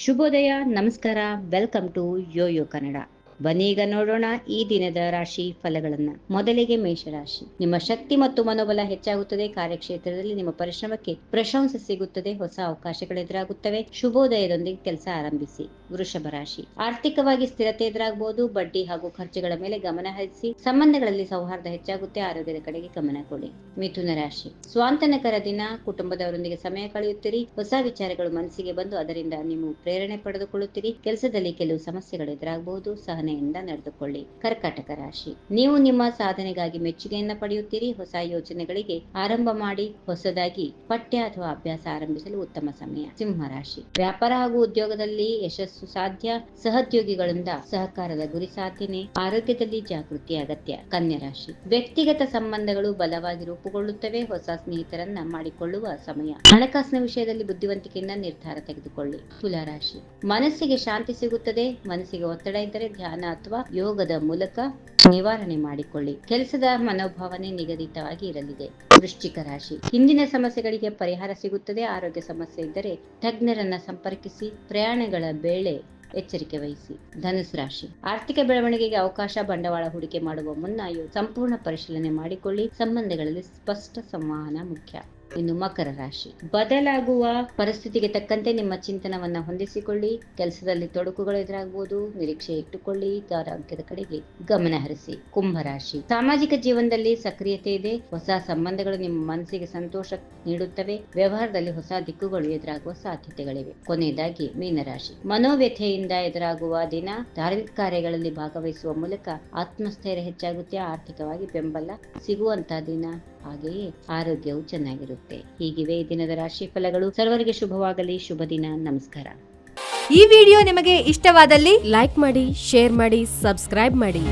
ಶುಭೋದಯ, ನಮಸ್ಕಾರ, welcome to Yoyo Kannada. ಬನ್ನಿ ಈಗ ನೋಡೋಣ ಈ ದಿನದ ರಾಶಿ ಫಲಗಳನ್ನ. ಮೊದಲಿಗೆ ಮೇಷರಾಶಿ. ನಿಮ್ಮ ಶಕ್ತಿ ಮತ್ತು ಮನೋಬಲ ಹೆಚ್ಚಾಗುತ್ತದೆ. ಕಾರ್ಯಕ್ಷೇತ್ರದಲ್ಲಿ ನಿಮ್ಮ ಪರಿಶ್ರಮಕ್ಕೆ ಪ್ರಶಂಸೆ ಸಿಗುತ್ತದೆ. ಹೊಸ ಅವಕಾಶಗಳು ಎದುರಾಗುತ್ತವೆ. ಶುಭೋದಯದೊಂದಿಗೆ ಕೆಲಸ ಆರಂಭಿಸಿ. ವೃಷಭ ರಾಶಿ. ಆರ್ಥಿಕವಾಗಿ ಸ್ಥಿರತೆ ಎದುರಾಗಬಹುದು. ಬಡ್ಡಿ ಹಾಗೂ ಖರ್ಚುಗಳ ಮೇಲೆ ಗಮನ ಹರಿಸಿ. ಸಂಬಂಧಗಳಲ್ಲಿ ಸೌಹಾರ್ದ ಹೆಚ್ಚಾಗುತ್ತೆ. ಆರೋಗ್ಯದ ಕಡೆಗೆ ಗಮನ ಕೊಡಿ. ಮಿಥುನ ರಾಶಿ. ಸ್ವಾಂತನಕರ ದಿನ. ಕುಟುಂಬದವರೊಂದಿಗೆ ಸಮಯ ಕಳೆಯುತ್ತೀರಿ. ಹೊಸ ವಿಚಾರಗಳು ಮನಸ್ಸಿಗೆ ಬಂದು ಅದರಿಂದ ನೀವು ಪ್ರೇರಣೆ ಪಡೆದುಕೊಳ್ಳುತ್ತೀರಿ. ಕೆಲಸದಲ್ಲಿ ಕೆಲವು ಸಮಸ್ಯೆಗಳು ಎದುರಾಗಬಹುದು. ಸಹನೆಯಿಂದ ನಡೆದುಕೊಳ್ಳಿ. ಕರ್ಕಾಟಕ ರಾಶಿ. ನೀವು ನಿಮ್ಮ ಸಾಧನೆಗಾಗಿ ಮೆಚ್ಚುಗೆಯನ್ನ ಪಡೆಯುತ್ತೀರಿ. ಹೊಸ ಯೋಜನೆಗಳಿಗೆ ಆರಂಭ ಮಾಡಿ. ಹೊಸದಾಗಿ ಪಠ್ಯ ಅಥವಾ ಅಭ್ಯಾಸ ಆರಂಭಿಸಲು ಉತ್ತಮ ಸಮಯ. ಸಿಂಹ ರಾಶಿ. ವ್ಯಾಪಾರ ಹಾಗೂ ಉದ್ಯೋಗದಲ್ಲಿ ಯಶಸ್ಸು ಸಾಧ್ಯ. ಸಹೋದ್ಯೋಗಿಗಳಿಂದ ಸಹಕಾರದ ಗುರಿ ಸಾಧನೆ. ಆರೋಗ್ಯದಲ್ಲಿ ಜಾಗೃತಿ ಅಗತ್ಯ. ಕನ್ಯಾ ರಾಶಿ. ವ್ಯಕ್ತಿಗತ ಸಂಬಂಧಗಳು ಬಲವಾಗಿ ರೂಪುಗೊಳ್ಳುತ್ತವೆ. ಹೊಸ ಸ್ನೇಹಿತರನ್ನ ಮಾಡಿಕೊಳ್ಳುವ ಸಮಯ. ಹಣಕಾಸಿನ ವಿಷಯದಲ್ಲಿ ಬುದ್ಧಿವಂತಿಕೆಯಿಂದ ನಿರ್ಧಾರ ತೆಗೆದುಕೊಳ್ಳಿ. ತುಲಾ ರಾಶಿ. ಮನಸ್ಸಿಗೆ ಶಾಂತಿ ಸಿಗುತ್ತದೆ. ಮನಸ್ಸಿಗೆ ಒತ್ತಡ ಇದ್ದರೆ ಧ್ಯಾನ ಅಥವಾ ಯೋಗದ ಮೂಲಕ ನಿವಾರಣೆ ಮಾಡಿಕೊಳ್ಳಿ. ಕೆಲಸದ ಮನೋಭಾವನೆ ನಿಗದಿತವಾಗಿ ಇರಲಿದೆ. ವೃಶ್ಚಿಕ ರಾಶಿ. ಹಿಂದಿನ ಸಮಸ್ಯೆಗಳಿಗೆ ಪರಿಹಾರ ಸಿಗುತ್ತದೆ. ಆರೋಗ್ಯ ಸಮಸ್ಯೆ ಇದ್ದರೆ ತಜ್ಞರನ್ನ ಸಂಪರ್ಕಿಸಿ. ಪ್ರಯಾಣಗಳ ವೇಳೆ ಎಚ್ಚರಿಕೆ ವಹಿಸಿ. ಧನುಸು ರಾಶಿ. ಆರ್ಥಿಕ ಬೆಳವಣಿಗೆಗೆ ಅವಕಾಶ. ಬಂಡವಾಳ ಹೂಡಿಕೆ ಮಾಡುವ ಮುನ್ನ ಸಂಪೂರ್ಣ ಪರಿಶೀಲನೆ ಮಾಡಿಕೊಳ್ಳಿ. ಸಂಬಂಧಗಳಲ್ಲಿ ಸ್ಪಷ್ಟ ಸಂವಹನ ಮುಖ್ಯ. ಇನ್ನು ಮಕರ ರಾಶಿ. ಬದಲಾಗುವ ಪರಿಸ್ಥಿತಿಗೆ ತಕ್ಕಂತೆ ನಿಮ್ಮ ಚಿಂತನವನ್ನ ಹೊಂದಿಸಿಕೊಳ್ಳಿ. ಕೆಲಸದಲ್ಲಿ ತೊಡಕುಗಳು ಎದುರಾಗಬಹುದು. ನಿರೀಕ್ಷೆ ಇಟ್ಟುಕೊಳ್ಳಿ. ಆರೋಗ್ಯದ ಕಡೆಗೆ ಗಮನ ಹರಿಸಿ. ಕುಂಭ ರಾಶಿ. ಸಾಮಾಜಿಕ ಜೀವನದಲ್ಲಿ ಸಕ್ರಿಯತೆ ಇದೆ. ಹೊಸ ಸಂಬಂಧಗಳು ನಿಮ್ಮ ಮನಸ್ಸಿಗೆ ಸಂತೋಷ ನೀಡುತ್ತವೆ. ವ್ಯವಹಾರದಲ್ಲಿ ಹೊಸ ದಿಕ್ಕುಗಳು ಎದುರಾಗುವ ಸಾಧ್ಯತೆಗಳಿವೆ. ಕೊನೆಯದಾಗಿ ಮೀನರಾಶಿ. ಮನೋವ್ಯಥೆಯಿಂದ ಎದುರಾಗುವ ದಿನ. ಧಾರ್ಮಿಕ ಕಾರ್ಯಗಳಲ್ಲಿ ಭಾಗವಹಿಸುವ ಮೂಲಕ ಆತ್ಮಸ್ಥೈರ್ಯ ಹೆಚ್ಚಾಗುತ್ತೆ. ಆರ್ಥಿಕವಾಗಿ ಬೆಂಬಲ ಸಿಗುವಂತಹ ದಿನ. ಹಾಗೆಯೇ ಆರೋಗ್ಯವು ಚೆನ್ನಾಗಿರುತ್ತೆ. ಹೀಗಿವೆ ಈ ದಿನದ ರಾಶಿ ಫಲಗಳು. ಸರ್ವರಿಗೆ ಶುಭವಾಗಲಿ. ಶುಭ ದಿನ. ನಮಸ್ಕಾರ. ಈ ವಿಡಿಯೋ ನಿಮಗೆ ಇಷ್ಟವಾದಲ್ಲಿ ಲೈಕ್ ಮಾಡಿ, ಶೇರ್ ಮಾಡಿ, ಸಬ್ಸ್ಕ್ರೈಬ್ ಮಾಡಿ.